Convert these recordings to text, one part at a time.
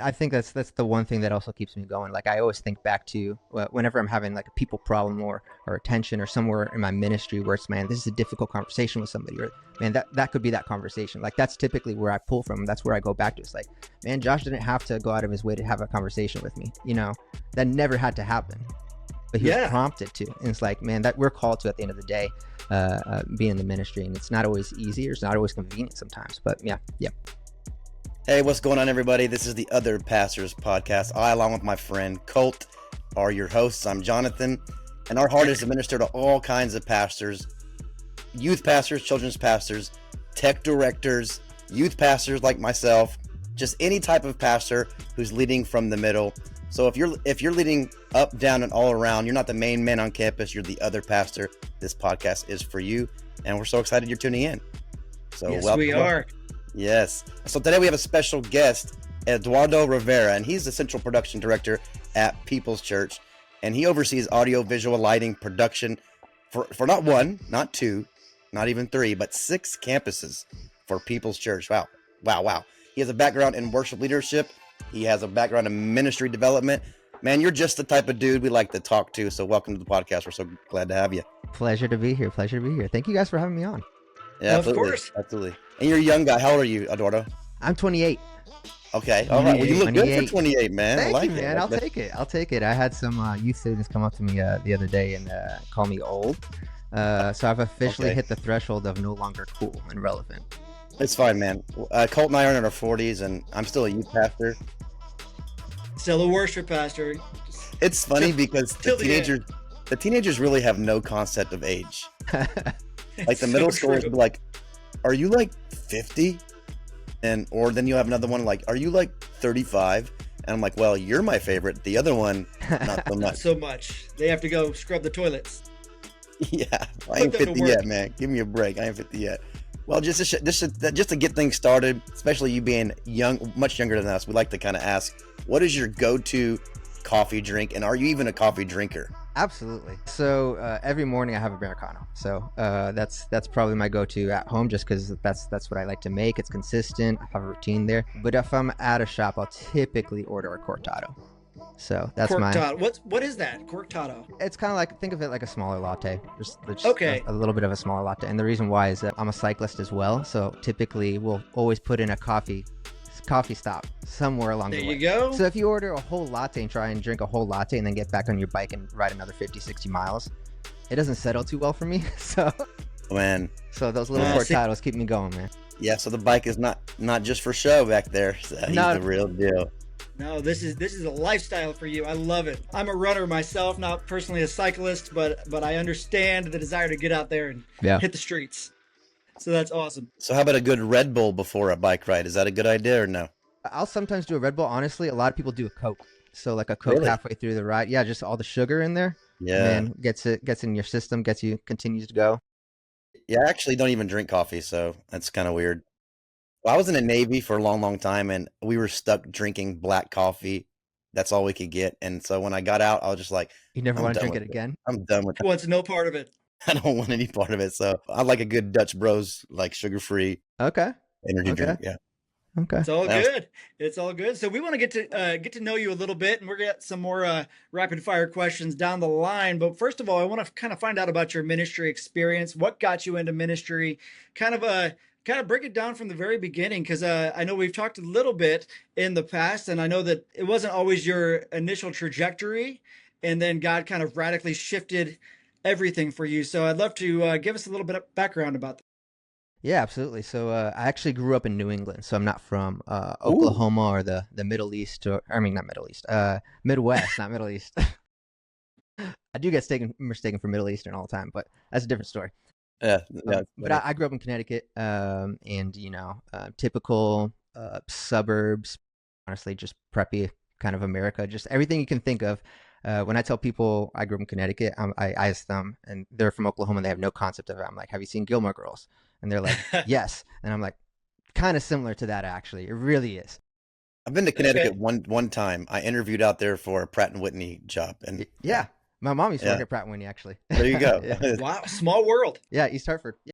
I think that's the one thing that also keeps me going. Like I always think back to whenever I'm having like a people problem or a tension or somewhere in my ministry where it's, man, this is a difficult conversation with somebody, or man, that could be that conversation. Like that's typically where I pull from. That's where I go back to. It's like, man, Josh didn't have to go out of his way to have a conversation with me. That never had to happen, but he was Yeah. prompted to. And it's like, man, that we're called to at the end of the day, be in the ministry, and it's not always easy or it's not always convenient sometimes. But yeah. Hey, what's going on, everybody? This is the Other Pastors Podcast. I, along with my friend Colt, are your hosts. I'm Jonathan, and our heart is to minister to all kinds of pastors, youth pastors, children's pastors, tech directors, youth pastors like myself, just any type of pastor who's leading from the middle. So if you're leading up, down, and all around, you're not the main man on campus, you're the other pastor. This podcast is for you, and we're so excited you're tuning in. So Yes, welcome. we are. Yes. So today we have a special guest, Eduardo Rivera, and he's the central production director at People's Church, and he oversees audio, visual, lighting, production for not one, not two, not even three, but 6 campuses for People's Church. Wow. He has a background in worship leadership. He has a background in ministry development. Man, you're just the type of dude we like to talk to. So welcome to the podcast. We're so glad to have you. Pleasure to be here. Thank you guys for having me on. Yeah, Of course. Absolutely. And you're a young guy. How old are you, Eduardo? I'm 28. Okay. All right. Well, you look good 28. for 28, man. Thank I like you, it. man. I'll take it. I had some youth students come up to me the other day and call me old. So I've officially hit the threshold of no longer cool and relevant. It's fine, man. Colt and I are in our 40s, and I'm still a youth pastor. Still a worship pastor. It's funny because till the end. the teenagers really have no concept of age. Like the middle schoolers will be like, "Are you like 50?" Or then you have another one like, "Are you like 35?" And I'm like, "Well, you're my favorite. The other one, not so Not much." so much. They have to go scrub the toilets. Yeah, I ain't Put them to 50 work. yet, man. Give me a break. I ain't 50 yet. Well, just to get things started, especially you being young, much younger than us, we like to kind of ask, what is your go-to coffee drink, and are you even a coffee drinker? Absolutely. So every morning I have Americano. So that's probably my go-to at home, just because that's what I like to make. It's consistent. I have a routine there. But if I'm at a shop, I'll typically order a cortado. So that's Cortado. What is that? Cortado. It's kind of like, think of it like a smaller latte, just Okay. a little bit of a smaller latte. And the reason why is that I'm a cyclist as well, so typically we'll always put in a coffee stop somewhere along There the way. you go. So if you order a whole latte and try and drink a whole latte and then get back on your bike and ride another 50-60 miles, it doesn't settle too well for me. So Man, those little cortados keep me going, man. yeah. So the bike is not just for show back there. So he's No. the real deal. No, this is a lifestyle for you. I love it. I'm a runner myself, not personally a cyclist, but I understand the desire to get out there and hit the streets. So that's awesome. So how about a good Red Bull before a bike ride? Is that a good idea or no? I'll sometimes do a Red Bull. Honestly, a lot of people do a Coke. So like a Coke Really? halfway through the ride. Yeah, just all the sugar in there. Yeah. And gets in your system, continues to go. Yeah, I actually don't even drink coffee, so that's kind of weird. Well, I was in the Navy for a long, long time, and we were stuck drinking black coffee. That's all we could get. And so when I got out, I was just like, You never I'm want to done drink it with again? I'm done with it. Wants no part of it. I don't want any part of it. So I like a good Dutch Bros, like sugar-free Okay. energy Okay. drink. Yeah. Okay. It's all That was- good. It's all good. So we want to get to know you a little bit, and we're gonna get some more rapid fire questions down the line. But first of all, I want to kind of find out about your ministry experience. What got you into ministry? Kind of break it down from the very beginning, because I know we've talked a little bit in the past, and I know that it wasn't always your initial trajectory, and then God kind of radically shifted everything for you. So I'd love to give us a little bit of background about that. Yeah, absolutely. So I actually grew up in New England, so I'm not from Oklahoma or the Middle East, not Middle East, Midwest, not Middle East. I do get mistaken for Middle Eastern all the time, but that's a different story. Yeah. But I grew up in Connecticut, and typical suburbs, honestly, just preppy kind of America, just everything you can think of. When I tell people I grew up in Connecticut, I ask them, and they're from Oklahoma, and they have no concept of it. I'm like, have you seen Gilmore Girls? And they're like, yes. And I'm like, kind of similar to that, actually. It really is. I've been to Connecticut one time. I interviewed out there for a Pratt and Whitney job, and Yeah. My mom used to work Yeah. at Pratt & Whitney, actually. there you go. Yeah. Wow, small world. Yeah, East Hartford. Yeah.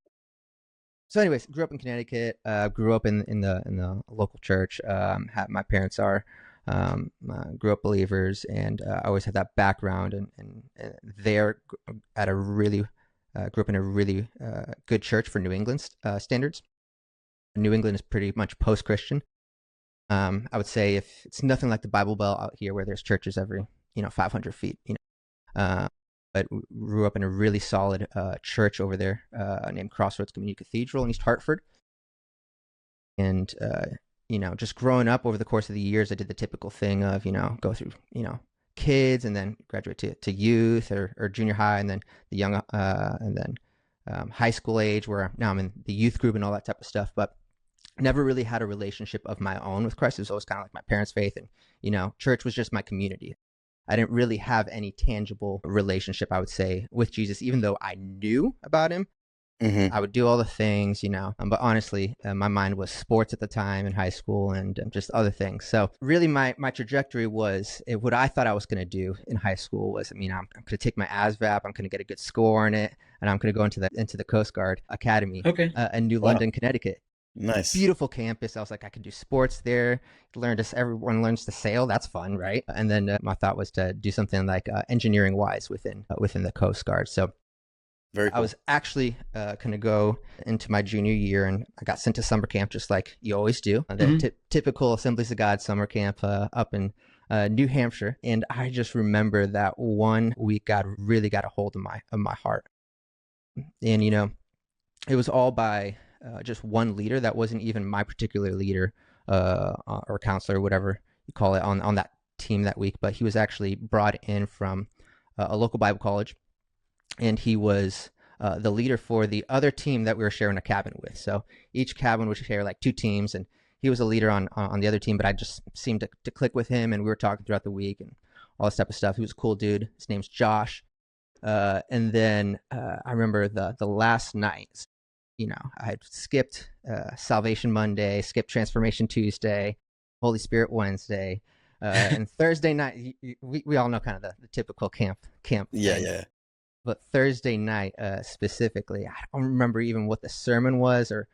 So anyways, grew up in Connecticut, grew up in the local church. My parents are grew up believers, and I always had that background, and there at a really grew up in a really good church for New England standards. New England is pretty much post-Christian. I would say if it's nothing like the Bible Belt out here, where there's churches every 500 feet. But grew up in a really solid church over there named Crossroads Community Cathedral in East Hartford. And just growing up over the course of the years, I did the typical thing of go through kids and then graduate to youth or junior high, and then the young and then high school age, where now I'm in the youth group and all that type of stuff. But never really had a relationship of my own with Christ. It was always kind of like my parents' faith, and church was just my community. I didn't really have any tangible relationship, I would say, with Jesus, even though I knew about him. I would do all the things, but honestly, my mind was sports at the time in high school and just other things. So really my trajectory was what I thought I was going to do in high school was, I'm going to take my ASVAB, I'm going to get a good score on it, and I'm going to go into the Coast Guard Academy in New London, Connecticut. Nice. Beautiful campus. I was like, I could do sports there. Everyone learns to sail. That's fun, right? And then my thought was to do something like engineering wise within the Coast Guard. So very cool. I was actually going to go into my junior year, and I got sent to summer camp, just like you always do. The typical Assemblies of God summer camp up in New Hampshire. And I just remember that 1 week God really got a hold of my heart. And, it was all by just one leader that wasn't even my particular leader or counselor, whatever you call it, on that team that week. But he was actually brought in from a local Bible college, and he was the leader for the other team that we were sharing a cabin with. So each cabin would share like 2 teams, and he was a leader on the other team, but I just seemed to click with him, and we were talking throughout the week and all this type of stuff. He was a cool dude. His name's Josh. And then I remember the last night, I had skipped Salvation Monday, skipped Transformation Tuesday, Holy Spirit Wednesday, and Thursday night. We all know kind of the typical camp. Yeah, thing. yeah. But Thursday night specifically, I don't remember even what the sermon was or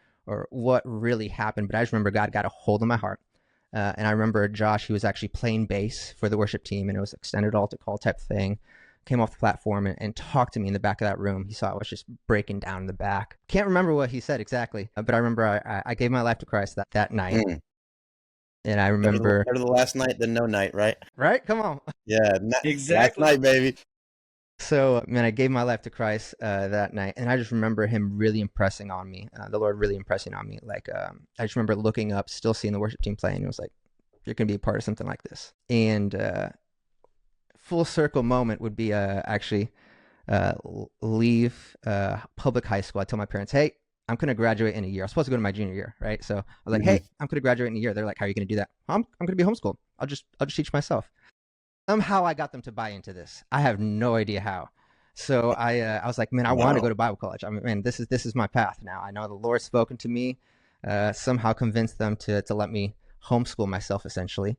what really happened, but I just remember God got a hold of my heart. And I remember Josh, he was actually playing bass for the worship team, and it was extended altar call type thing. Came off the platform and talked to me in the back of that room. He saw I was just breaking down in the back. Can't remember what he said exactly, but I remember I gave my life to Christ that night. And I remember... Better the last night than no night, right? Right? Come on. Yeah, exactly. Last night, baby. So, I gave my life to Christ that night, and I just remember him really impressing on me, the Lord really impressing on me. Like, I just remember looking up, still seeing the worship team playing, and it was like, you're going to be a part of something like this. And full circle moment would be actually leave public high school. I told my parents, hey, I'm going to graduate in a year. I was supposed to go to my junior year, right? So I was like, hey, I'm going to graduate in a year. They're like, how are you going to do that? I'm going to be homeschooled. I'll just teach myself. Somehow I got them to buy into this. I have no idea how. So I was like, man, I want to go to Bible college. Man, this is my path now. I know the Lord's spoken to me. Somehow convinced them to let me homeschool myself, essentially.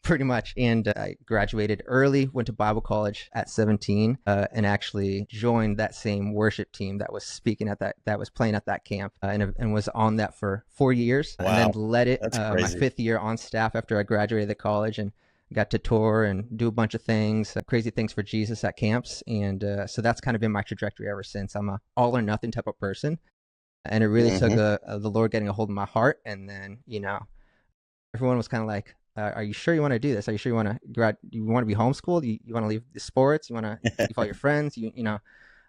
Pretty much. And I graduated early, went to Bible college at 17, and actually joined that same worship team that was speaking that was playing at that camp, and was on that for 4 years. Wow. And then led it my crazy. 5th year on staff after I graduated the college, and got to tour and do a bunch of things, crazy things for Jesus at camps. And so that's kind of been my trajectory ever since. I'm a all or nothing type of person. And it really took the Lord getting a hold of my heart. And then, everyone was kind of like, are you sure you want to do this? Are you sure you want to be homeschooled? You want to leave the sports? You want to leave all your friends?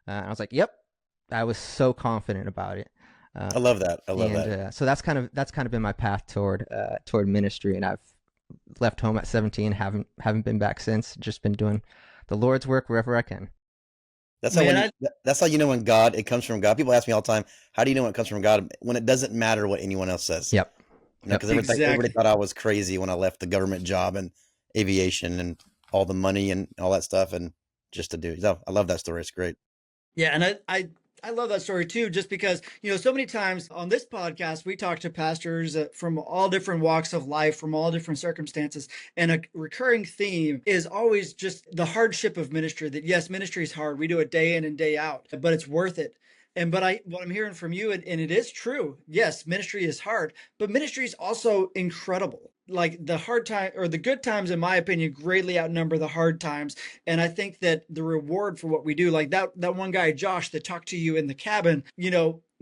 I was like, yep. I was so confident about it. I love that. I love that. So that's kind of been my path toward ministry. And I've left home at 17, haven't been back since. Just been doing the Lord's work wherever I can. That's how you know when it comes from God. People ask me all the time, how do you know when it comes from God? When it doesn't matter what anyone else says. Yep. Because everybody thought I was crazy when I left the government job and aviation and all the money and all that stuff, and just to do. So I love that story. It's great. Yeah, and I love that story too, just because, so many times on this podcast, we talk to pastors from all different walks of life, from all different circumstances. And a recurring theme is always just the hardship of ministry, that yes, ministry is hard. We do it day in and day out, but it's worth it. What I'm hearing from you, and it is true. Yes, ministry is hard, but ministry is also incredible. like the hard time or the good times, in my opinion, greatly outnumber the hard times. And I think that the reward for what we do, like that one guy, Josh, that talked to you in the cabin,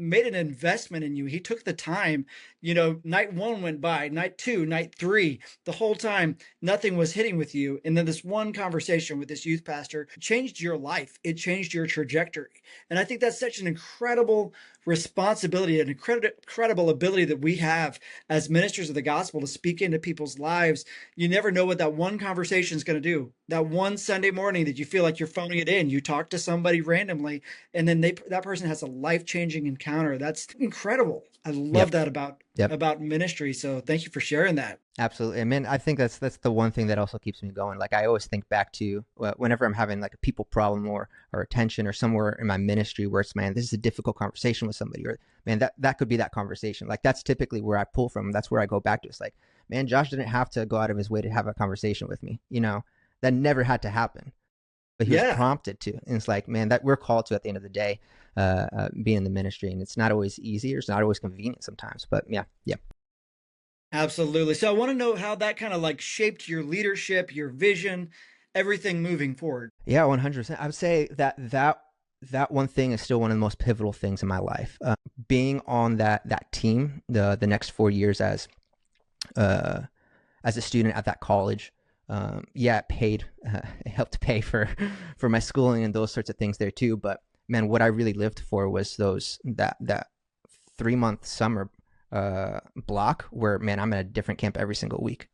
made an investment in you. He took the time, night one went by, night two, night three, the whole time, nothing was hitting with you. And then this one conversation with this youth pastor changed your life. It changed your trajectory. And I think that's such an incredible responsibility, an incredible ability that we have as ministers of the gospel to speak into people's lives. You never know what that one conversation is going to do. That one Sunday morning that you feel like you're phoning it in, you talk to somebody randomly, and then that person has a life-changing encounter. That's incredible. I love that about ministry. So thank you for sharing that. Absolutely. I mean, I think that's the one thing that also keeps me going. Like I always think back to whenever I'm having like a people problem or a tension or somewhere in my ministry where it's, man, this is a difficult conversation with somebody, or man, that could be that conversation. Like that's typically where I pull from. That's where I go back to. It's like, man, Josh didn't have to go out of his way to have a conversation with me. That never had to happen, but he was prompted to. And it's like, man, that we're called to at the end of the day, being in the ministry, and it's not always easy, or it's not always convenient sometimes, but yeah. Absolutely. So I want to know how that kind of like shaped your leadership, your vision, everything moving forward. Yeah, 100%. I would say that one thing is still one of the most pivotal things in my life. Being on that team, the next 4 years as a student at that college, it helped pay for my schooling and those sorts of things there too. But man, what I really lived for was that 3-month summer block where, man, I'm at a different camp every single week.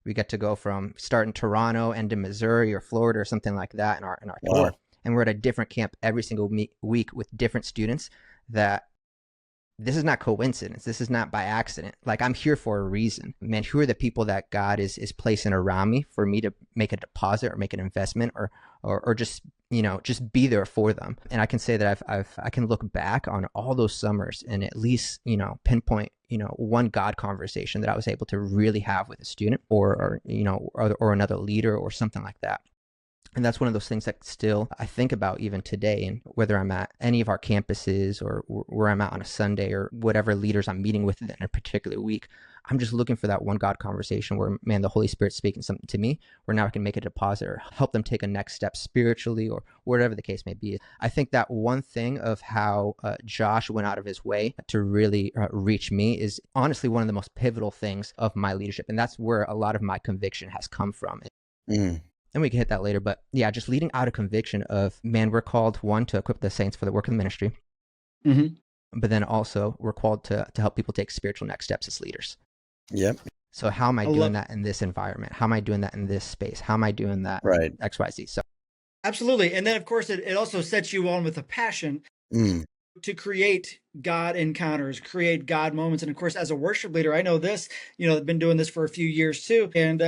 We get to go from start in Toronto, end in Missouri or Florida or something like that in our tour, and we're at a different camp every single week with different students. That this is not coincidence. This is not by accident. Like I'm here for a reason. Man, who are the people that God is placing around me for me to make a deposit or make an investment or just just be there for them. And I can say that I can look back on all those summers and at least pinpoint one God conversation that I was able to really have with a student or another leader or something like that. And that's one of those things that still I think about even today. And whether I'm at any of our campuses or where I'm at on a Sunday or whatever leaders I'm meeting with in a particular week, I'm just looking for that one God conversation where, man, the Holy Spirit's speaking something to me, where now I can make a deposit or help them take a next step spiritually or whatever the case may be. I think that one thing of how Josh went out of his way to really reach me is honestly one of the most pivotal things of my leadership. And that's where a lot of my conviction has come from. And we can hit that later. But yeah, just leading out a conviction of, man, we're called, one, to equip the saints for the work of the ministry. But then also we're called to help people take spiritual next steps as leaders. Yep. So how am I doing that in this environment? How am I doing that in this space? How am I doing that in XYZ? So absolutely. And then of course it also sets you on with a passion to create God encounters, create God moments. And of course, as a worship leader, I know this, I've been doing this for a few years too. And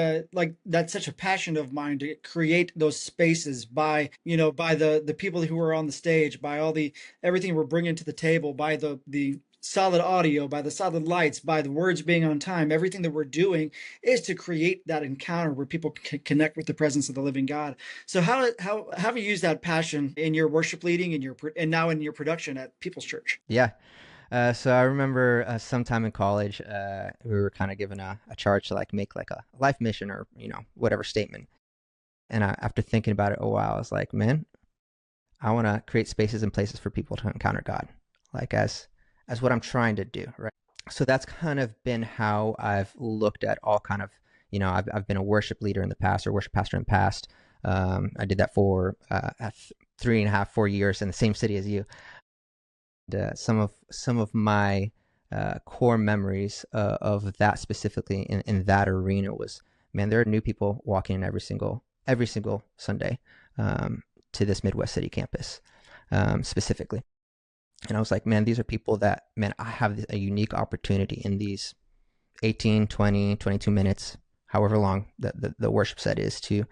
that's such a passion of mine to create those spaces by the people who are on the stage, by everything we're bringing to the table, by the solid audio, by the solid lights, by the words being on time. Everything that we're doing is to create that encounter where people can connect with the presence of the living God. So how have you used that passion in your worship leading and now in your production at People's Church? Yeah. So I remember sometime in college, we were kind of given a charge to like make like a life mission or, whatever statement. And after thinking about it a while, I was like, man, I want to create spaces and places for people to encounter God, like as what I'm trying to do, right? So that's kind of been how I've looked at all kind of, I've been a worship leader in the past or worship pastor in the past. I did that for 3.5, 4 years in the same city as you. And, some of my core memories of that specifically in that arena was, man, there are new people walking in every single Sunday to this Midwest City campus specifically. And I was like, man, these are people that, man, I have a unique opportunity in these 18, 20, 22 minutes, however long the worship set is, to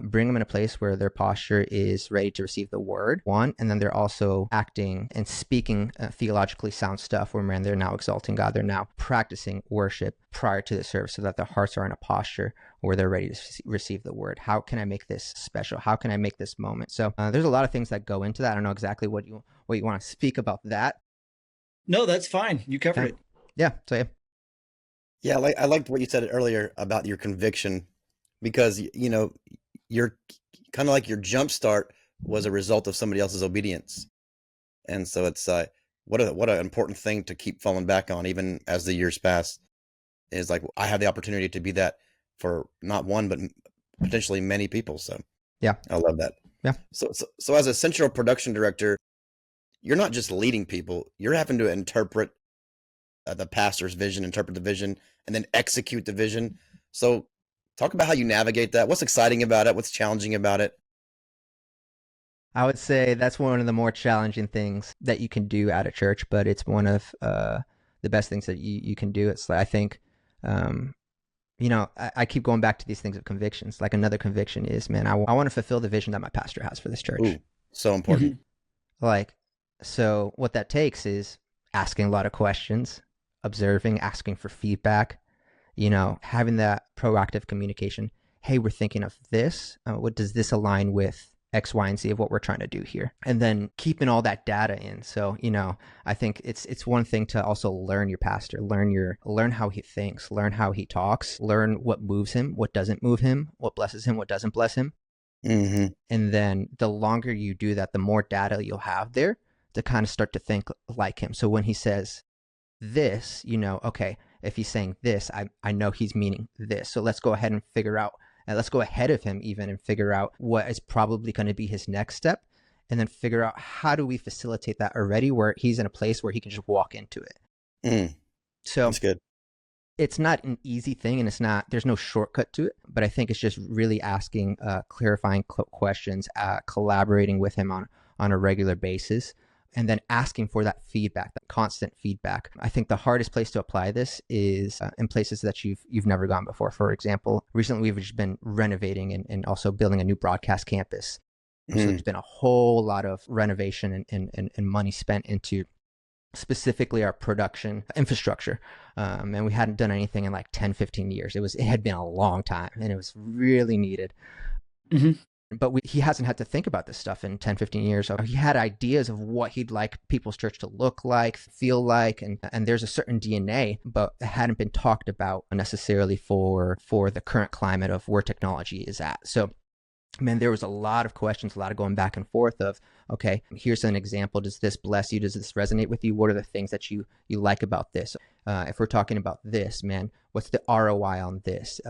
bring them in a place where their posture is ready to receive the word, one, and then they're also acting and speaking theologically sound stuff where, man, they're now exalting God. They're now practicing worship prior to the service so that their hearts are in a posture where they're ready to receive the word. How can I make this special? How can I make this moment? So there's a lot of things that go into that. I don't know exactly what you want to speak about that. No, that's fine. You covered it. Yeah. So yeah. Yeah, I liked what you said earlier about your conviction, because you're kind of like your jump start was a result of somebody else's obedience, and so it's what an important thing to keep falling back on, even as the years pass. Is like I have the opportunity to be that for not one but potentially many people. So Yeah. I love that. Yeah. So as a central production director, you're not just leading people; you're having to interpret the pastor's vision, interpret the vision, and then execute the vision. So, talk about how you navigate that. What's exciting about it? What's challenging about it? I would say that's one of the more challenging things that you can do at a church, but it's one of the best things that you can do. It's like, I think, um, I keep going back to these things of convictions. Like another conviction is, man, I want to fulfill the vision that my pastor has for this church. Ooh, so important. Mhm. Like, so what that takes is asking a lot of questions, observing, asking for feedback, having that proactive communication. Hey, we're thinking of this. What does this align with X, Y, and Z of what we're trying to do here? And then keeping all that data in. So, I think it's one thing to also learn your pastor, learn how he thinks, learn how he talks, learn what moves him, what doesn't move him, what blesses him, what doesn't bless him. Mm-hmm. And then the longer you do that, the more data you'll have there to kind of start to think like him. So when he says this, okay, if he's saying this, I know he's meaning this. So let's go ahead and figure out, and let's go ahead of him even and figure out what is probably going to be his next step. And then figure out how do we facilitate that already where he's in a place where he can just walk into it. Mm, So that's good. it's not an easy thing, and there's no shortcut to it, but I think it's just really asking clarifying questions, collaborating with him on a regular basis, and then asking for that feedback, that constant feedback. I think the hardest place to apply this is in places that you've never gone before. For example, recently we've just been renovating and also building a new broadcast campus. So Mm, there's been a whole lot of renovation and money spent into specifically our production infrastructure. And we hadn't done anything in like 10, 15 years. It had been a long time and it was really needed. Mhm. But he hasn't had to think about this stuff in 10, 15 years. So he had ideas of what he'd like people's church to look like, feel like, and there's a certain DNA, but it hadn't been talked about necessarily for the current climate of where technology is at. So man, there was a lot of questions, a lot of going back and forth of, okay, here's an example. Does this bless you? Does this resonate with you? What are the things that you like about this? If we're talking about this, man, what's the ROI on this?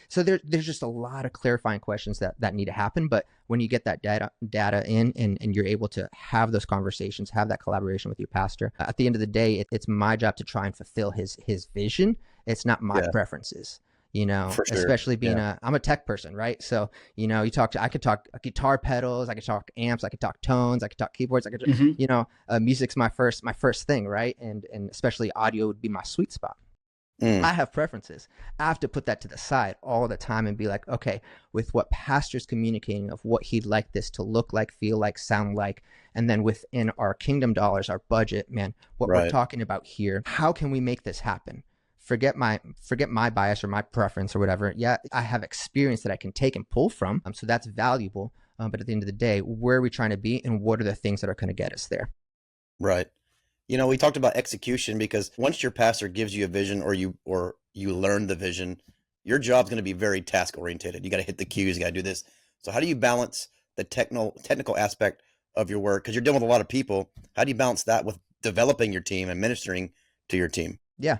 So there's just a lot of clarifying questions that need to happen. But when you get that data in and you're able to have those conversations, have that collaboration with your pastor, at the end of the day, it's my job to try and fulfill his vision. It's not my yeah, preferences. for sure. Especially being Yeah. I'm a tech person, right? So, I could talk guitar pedals, I could talk amps, I could talk tones, I could talk keyboards, Mhm. music's my first thing, right? And especially audio would be my sweet spot. Mm, I have preferences. I have to put that to the side all the time and be like, okay, with what pastor's communicating of what he'd like this to look like, feel like, sound like, and then within our kingdom dollars, our budget, man, what we're right. talking about here, how can we make this happen? Forget my bias or my preference or whatever. Yeah, I have experience that I can take and pull from, so that's valuable. But at the end of the day, where are we trying to be, and what are the things that are going to get us there? Right. We talked about execution because once your pastor gives you a vision, or you learn the vision, your job's going to be very task oriented. You got to hit the cues, you got to do this. So how do you balance the technical aspect of your work, because you're dealing with a lot of people? How do you balance that with developing your team and ministering to your team? Yeah,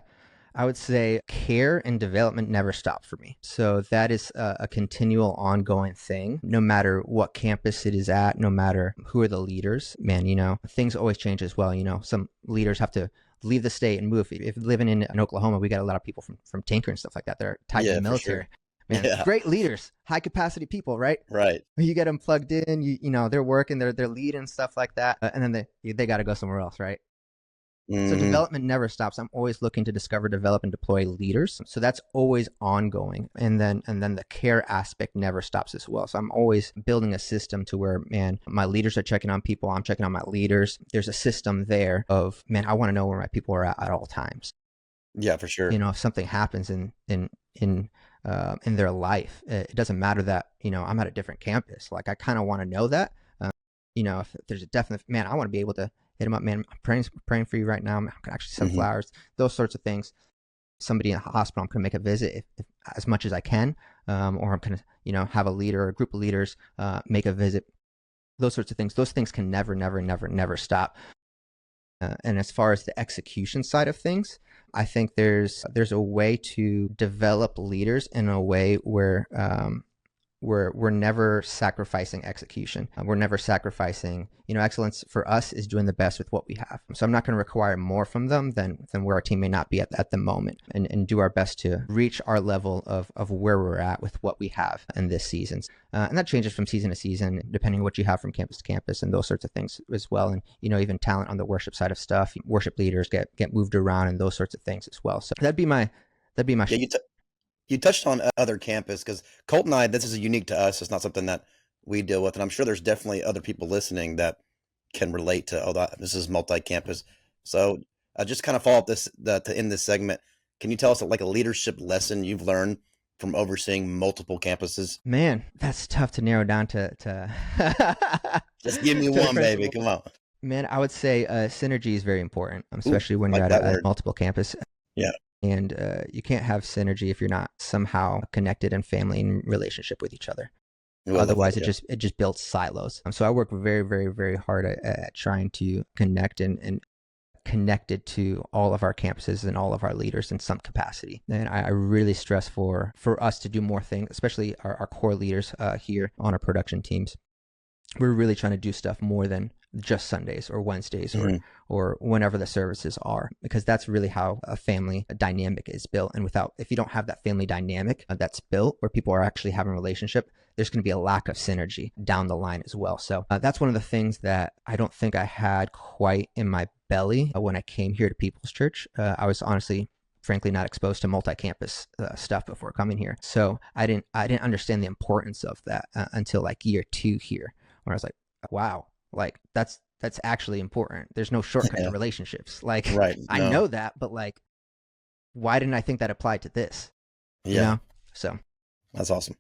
I would say care and development never stop for me. So that is a continual ongoing thing, no matter what campus it is at, no matter who are the leaders. Man, things always change as well. Some leaders have to leave the state and move. If living in Oklahoma, we got a lot of people from Tinker and stuff like that that are tied to the Yeah, for sure. military. Man, Yeah, great leaders, high capacity people, right? right. You get them plugged in, they're working, they're leading stuff like that, and then they got to go somewhere else, right? So Hmm. development never stops. I'm always looking to discover, develop, and deploy leaders. So that's always ongoing. And then the care aspect never stops as well. So I'm always building a system to where, man, my leaders are checking on people. I'm checking on my leaders. There's a system there of, man, I want to know where my people are at all times. Yeah, for sure. If something happens in their life, it doesn't matter that I'm at a different campus. Like I kind of want to know that. If there's a definite, man, I want to be able to hit him up, man. I'm praying for you right now. I can actually send Hmm. flowers, those sorts of things. somebody in a hospital, I'm going to make a visit as much as I can, or I'm going to, have a leader or a group of leaders make a visit. Those sorts of things. Those things can never stop. And as far as the execution side of things, I think there's a way to develop leaders in a way where we're never sacrificing execution. We're never sacrificing, excellence for us is doing the best with what we have. So I'm not going to require more from them than where our team may not be at the moment, and do our best to reach our level of where we're at with what we have in this season. And that changes from season to season, depending on what you have from campus to campus and those sorts of things as well. And, even talent on the worship side of stuff, worship leaders get moved around and those sorts of things as well. So that'd be my Yeah, you touched on other campus, because Colt and I, this is unique to us. It's not something that we deal with, and I'm sure there's definitely other people listening that can relate to. This is multi-campus. So just kind of follow up to end this segment. Can you tell us like a leadership lesson you've learned from overseeing multiple campuses? Man, that's tough to narrow down to Just give me one, baby. Come on. Man, I would say synergy is very important, especially when like you're at a multiple campus. Yeah. And you can't have synergy if you're not somehow connected in family and relationship with each other. Otherwise, it just builds silos. So I work very, very, very hard at trying to connect and connected to all of our campuses and all of our leaders in some capacity. And I really stress for us to do more things, especially our core leaders here on our production teams. We're really trying to do stuff more than just Sundays or Wednesdays or whenever the services are, because that's really how a family dynamic is built. And if you don't have that family dynamic that's built where people are actually having a relationship, there's going to be a lack of synergy down the line as well. So that's one of the things that I don't think I had quite in my belly when I came here to People's Church. I was honestly, frankly, not exposed to multi-campus stuff before coming here. So I didn't understand the importance of that until like year 2 here, where I was like, wow, like that's actually important. There's no shortcut to relationships. Like, right, no. I know that, but like, why didn't I think that applied to this? Yeah. So that's awesome.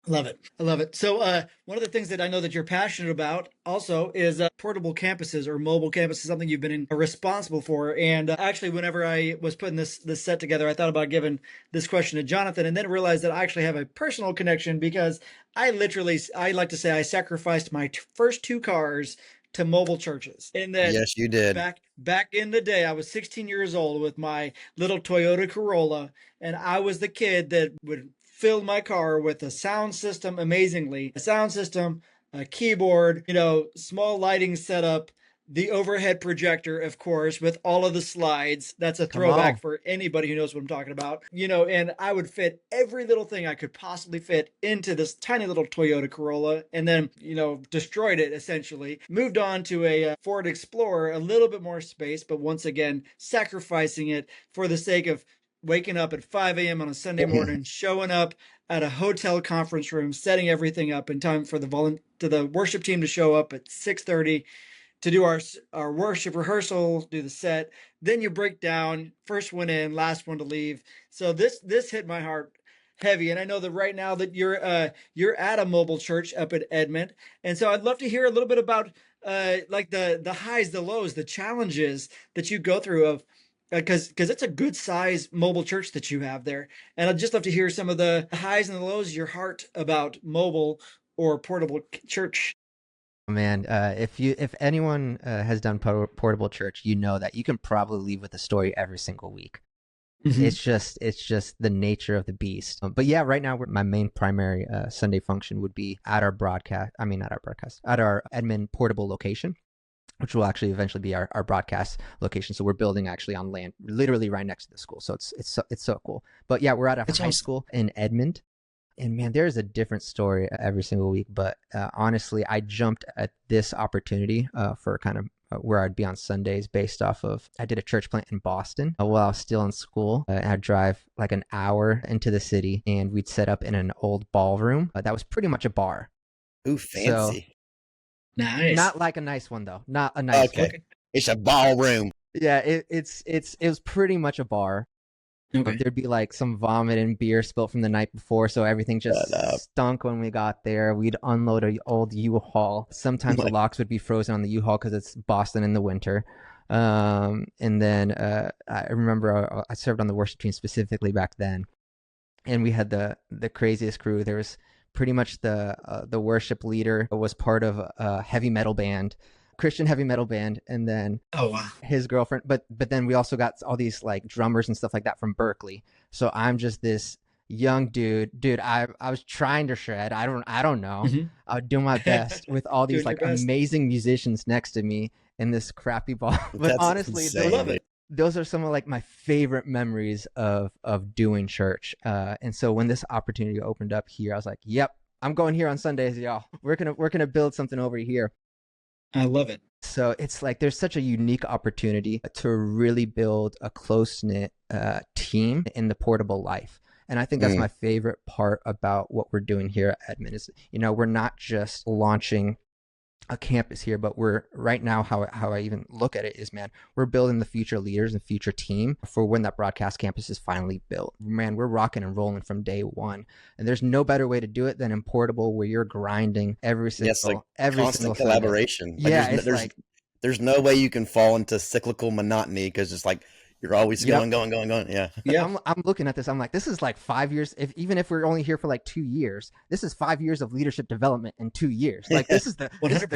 I love it. So one of the things that I know that you're passionate about also is portable campuses or mobile campuses, something you've been responsible for. And actually, whenever I was putting this set together, I thought about giving this question to Jonathan, and then realized that I actually have a personal connection, because I like to say I sacrificed my first 2 cars to mobile churches. And then yes, you did. Back in the day, I was 16 years old with my little Toyota Corolla, and I was the kid that would fill my car with a sound system, amazingly. A sound system, a keyboard, small lighting setup, the overhead projector, of course, with all of the slides. That's a throwback for anybody who knows what I'm talking about. And I would fit every little thing I could possibly fit into this tiny little Toyota Corolla, and then, destroyed it essentially. Moved on to a Ford Explorer, a little bit more space, but once again, sacrificing it for the sake of waking up at 5 a.m. on a Sunday morning, showing up at a hotel conference room, setting everything up in time for the worship team to show up at 6:30 to do our worship rehearsal, do the set. Then you break down, first one in, last one to leave. So this hit my heart heavy. And I know that right now that you're at a mobile church up at Edmond. And so I'd love to hear a little bit about like the highs, the lows, the challenges that you go through of, because it's a good size mobile church that you have there. And I'd just love to hear some of the highs and the lows of your heart about mobile or portable church. Man, if anyone has done portable church, you know that you can probably leave with a story every single week. Mm-hmm. It's just the nature of the beast. But yeah, right now my main primary Sunday function would be at our Edmond portable location, which will actually eventually be our broadcast location. So we're building actually on land literally right next to the school. So it's so cool. But yeah, we're at a high school in Edmond. And man, there's a different story every single week. But honestly, I jumped at this opportunity for kind of where I'd be on Sundays based off of, I did a church plant in Boston while I was still in school. I'd drive like an hour into the city, and we'd set up in an old ballroom that was pretty much a bar. Ooh, fancy. So, nice. Not like a nice one though. Not a nice one. It's a ballroom. Yeah, it was pretty much a bar. Okay. There'd be like some vomit and beer spilled from the night before, so everything just stunk when we got there. We'd unload an old U-Haul. Sometimes the locks would be frozen on the U-Haul because it's Boston in the winter. And then I remember I served on the worship team specifically back then, and we had the craziest crew. There was pretty much the worship leader was part of a heavy metal band, Christian heavy metal band, and then Oh wow. his girlfriend. But then we also got all these like drummers and stuff like that from Berkeley. So I'm just this young dude. I was trying to shred. I don't know. Mm-hmm. I would do my best with all these Doing your like best. amazing musicians next to me in this crappy ball. But That's honestly, insane. I love it. those are some of like my favorite memories of doing church. And so when this opportunity opened up here, I was like, yep, I'm going here on Sundays, y'all. We're gonna build something over here. I love it. So it's like there's such a unique opportunity to really build a close-knit team in the portable life. And I think that's my favorite part about what we're doing here at Edmond is, we're not just launching a campus here, but we're right now, how I even look at it is, man, we're building the future leaders and future team for when that broadcast campus is finally built. Man, we're rocking and rolling from day one, and there's no better way to do it than in portable, where you're grinding every single constant collaboration. Like, there's no way you can fall into cyclical monotony, because it's like you're always going. Yeah. I'm looking at this. I'm like, this is like 5 years. Even if we're only here for like 2 years, this is 5 years of leadership development in 2 years. Like this is the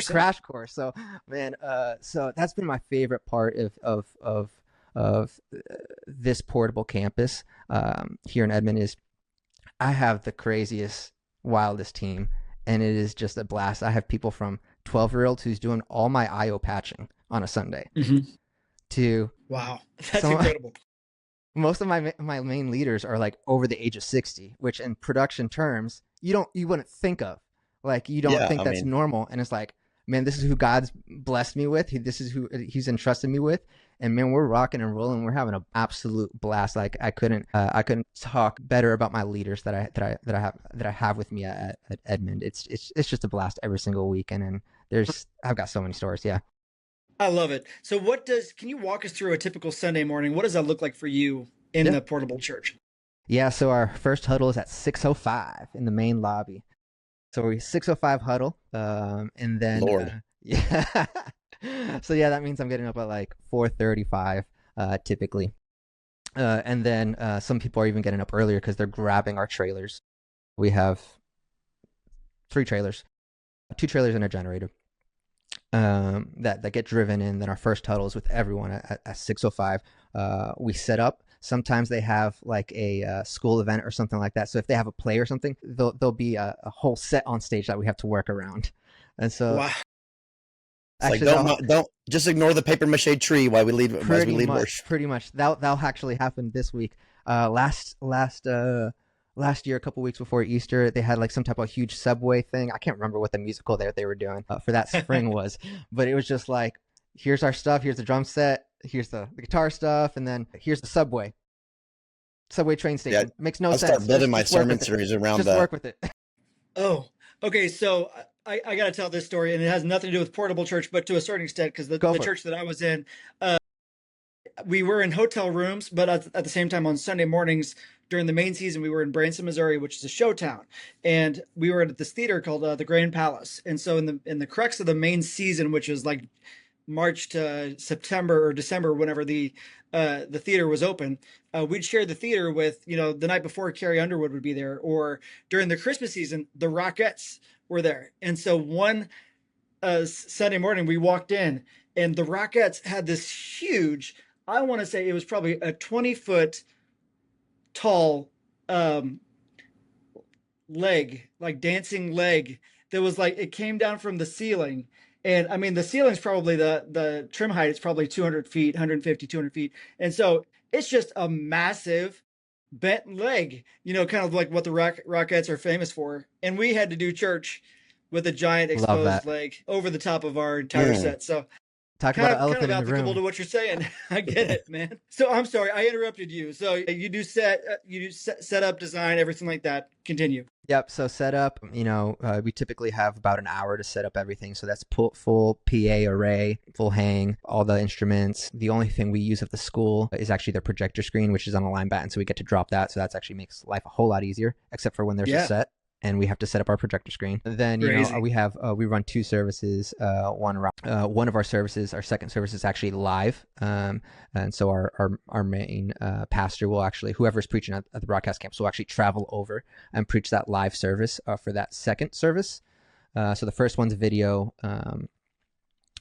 crash course. So man, so that's been my favorite part of this portable campus here in Edmond is I have the craziest, wildest team, and it is just a blast. I have people from 12-year-olds who's doing all my IO patching on a Sunday. To wow, that's incredible. Most of my main leaders are like over the age of 60, which in production terms you wouldn't think of. Like you don't think that's normal, and it's like, man, this is who God's blessed me with. This is who He's entrusted me with, and man, we're rocking and rolling. We're having an absolute blast. Like I couldn't talk better about my leaders that I have with me at Edmond. It's just a blast every single weekend, and I've got so many stories. Yeah. I love it. So can you walk us through a typical Sunday morning? What does that look like for you in the portable church? Yeah, so our first huddle is at 6:05 in the main lobby. So we 6:05 huddle, and then Lord. Yeah. So yeah, that means I'm getting up at like 4:35 typically. And then some people are even getting up earlier because they're grabbing our trailers. We have 3 trailers, 2 trailers and a generator. That get driven in. Then our first huddle is with everyone at 6:05. We set up. Sometimes they have like a school event or something like that. So if they have a play or something, there'll be a whole set on stage that we have to work around. And so, wow. Actually, like don't just ignore the paper mache tree while we lead worship. Pretty much. That'll actually happen this week. Last year, a couple weeks before Easter, they had like some type of huge subway thing. I can't remember what the musical that they were doing for that spring was, but it was just like, here's our stuff, here's the drum set, here's the guitar stuff, and then here's the subway train station. Makes no sense. I'll start building my sermon series around that. Just work with it. Oh, okay. So I got to tell this story, and it has nothing to do with portable church, but to a certain extent, because the church that I was in, we were in hotel rooms, but at the same time on Sunday mornings during the main season, we were in Branson, Missouri, which is a show town, and we were at this theater called the Grand Palace. And so in the crux of the main season, which was like March to September or December, whenever the theater was open, we'd share the theater with, the night before Carrie Underwood would be there, or during the Christmas season, the Rockettes were there. And so one Sunday morning we walked in, and the Rockettes had this huge, I want to say it was probably a 20-foot tall leg, like dancing leg, that was like, it came down from the ceiling. And I mean, the ceiling's probably the trim height is probably 200 feet, 150, 200 feet. And so it's just a massive bent leg, kind of like what the Rockettes are famous for. And we had to do church with a giant exposed leg over the top of our entire set. So talk about elephant kind of in the room. applicable to what you're saying. I get it, man. So I'm sorry, I interrupted you. So you do set up, design, everything like that. Continue. Yep. So set up, we typically have about an hour to set up everything. So that's full PA array, full hang, all the instruments. The only thing we use at the school is actually their projector screen, which is on a line batten. So we get to drop that. So that actually makes life a whole lot easier, except for when there's a set. and we have to set up our projector screen. Then Crazy. we run 2 services. One of our services, our second service, is actually live, and so our main pastor will actually, whoever's preaching at the broadcast campus, will actually travel over and preach that live service for that second service. So the first one's video, and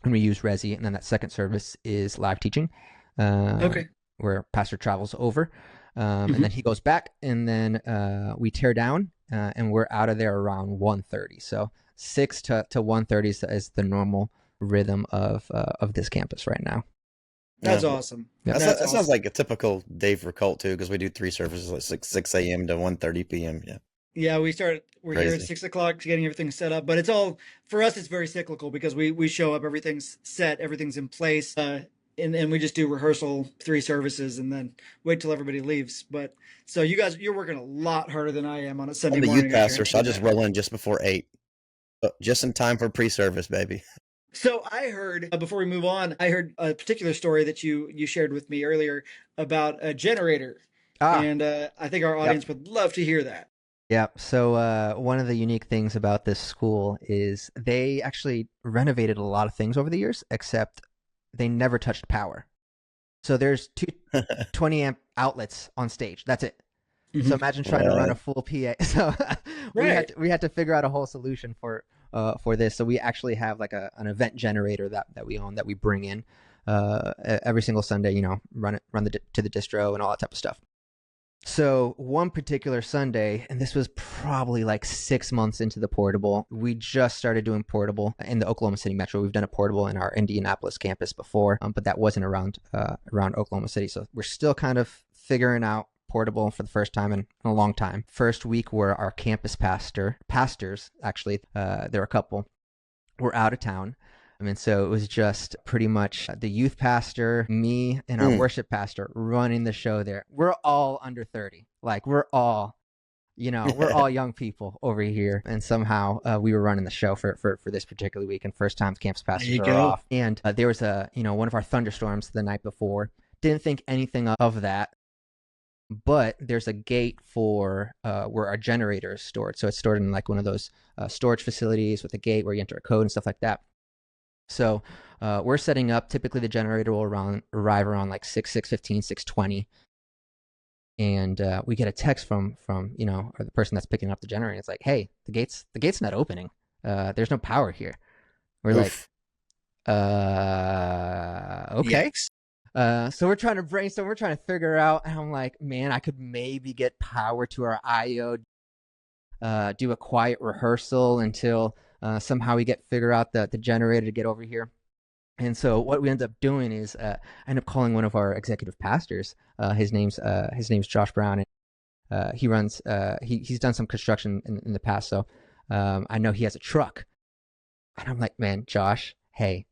we use Resi, and then that second service is live teaching, Okay. where pastor travels over, and then he goes back, and then we tear down, and we're out of there around 1:30. So 6 to 1:30 is the normal rhythm of this campus right now. That's Yeah. awesome. Yeah. That That's sounds awesome. like a typical day for Cult too, because we do 3 services, like 6 a.m. to 1:30 p.m. Yeah, Yeah, we're here at crazy. 6 o'clock getting everything set up, but it's all, for us, it's very cyclical because we show up, everything's set, everything's in place, and we just do rehearsal, 3 services, and then wait till everybody leaves. But so you're working a lot harder than I am on a Sunday I'm the morning. youth I pastor, so guarantee I you just that. roll in just before 8, just in time for pre-service, baby. So I heard, before we move on, I heard a particular story that you shared with me earlier about a generator, Ah, and I think our yep. audience would love to hear that. Yeah. So one of the unique things about this school is they actually renovated a lot of things over the years, except they never touched power. So there's 20 amp outlets on stage. That's it. So imagine trying to run a full PA. So Right. we had to figure out a whole solution for this. So we actually have like an event generator that we own, that we bring in every single Sunday. Run to the distro and all that type of stuff. So one particular Sunday, and this was probably like 6 months into the portable, we just started doing portable in the Oklahoma City metro. We've done a portable in our Indianapolis campus before, but that wasn't around Oklahoma City. So we're still kind of figuring out portable for the first time in a long time. First week, where our campus pastors, actually, there are a couple, were out of town. And so it was just pretty much the youth pastor, me, and our worship pastor running the show there. We're all under 30. Like, we're all young people over here. And somehow we were running the show for this particular week. And first time campus There pastors you are go. off. And there was one of our thunderstorms the night before. Didn't think anything of that. But there's a gate for where our generator is stored. So it's stored in like one of those storage facilities with a gate where you enter a code and stuff like that. So we're setting up. Typically, the generator will arrive around like 6:15, 6:20, and we get a text from the person that's picking up the generator. It's like, hey, the gate's not opening. There's no power here. We're Oof. like, okay. Yikes. So we're trying to brainstorm. We're trying to figure out. And I'm like, man, I could maybe get power to our IO. Do a quiet rehearsal until somehow we figure out the generator to get over here. And so what we end up doing is I end up calling one of our executive pastors. His name's Josh Brown, and he runs. He's done some construction in the past, so I know he has a truck. And I'm like, man, Josh, hey,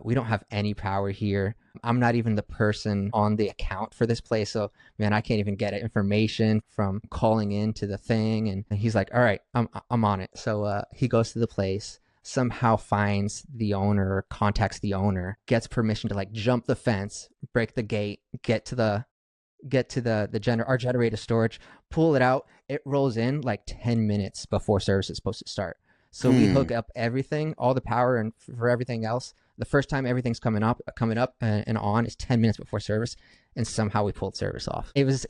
we don't have any power here. I'm not even the person on the account for this place. So, man, I can't even get information from calling into the thing. And he's like, all right, I'm on it. So he goes to the place, somehow finds the owner, contacts the owner, gets permission to like jump the fence, break the gate, get to our generator storage, pull it out. It rolls in like 10 minutes before service is supposed to start. So we hook up everything, all the power, and for everything else. The first time everything's coming up and on is 10 minutes before service, and somehow we pulled service off. It was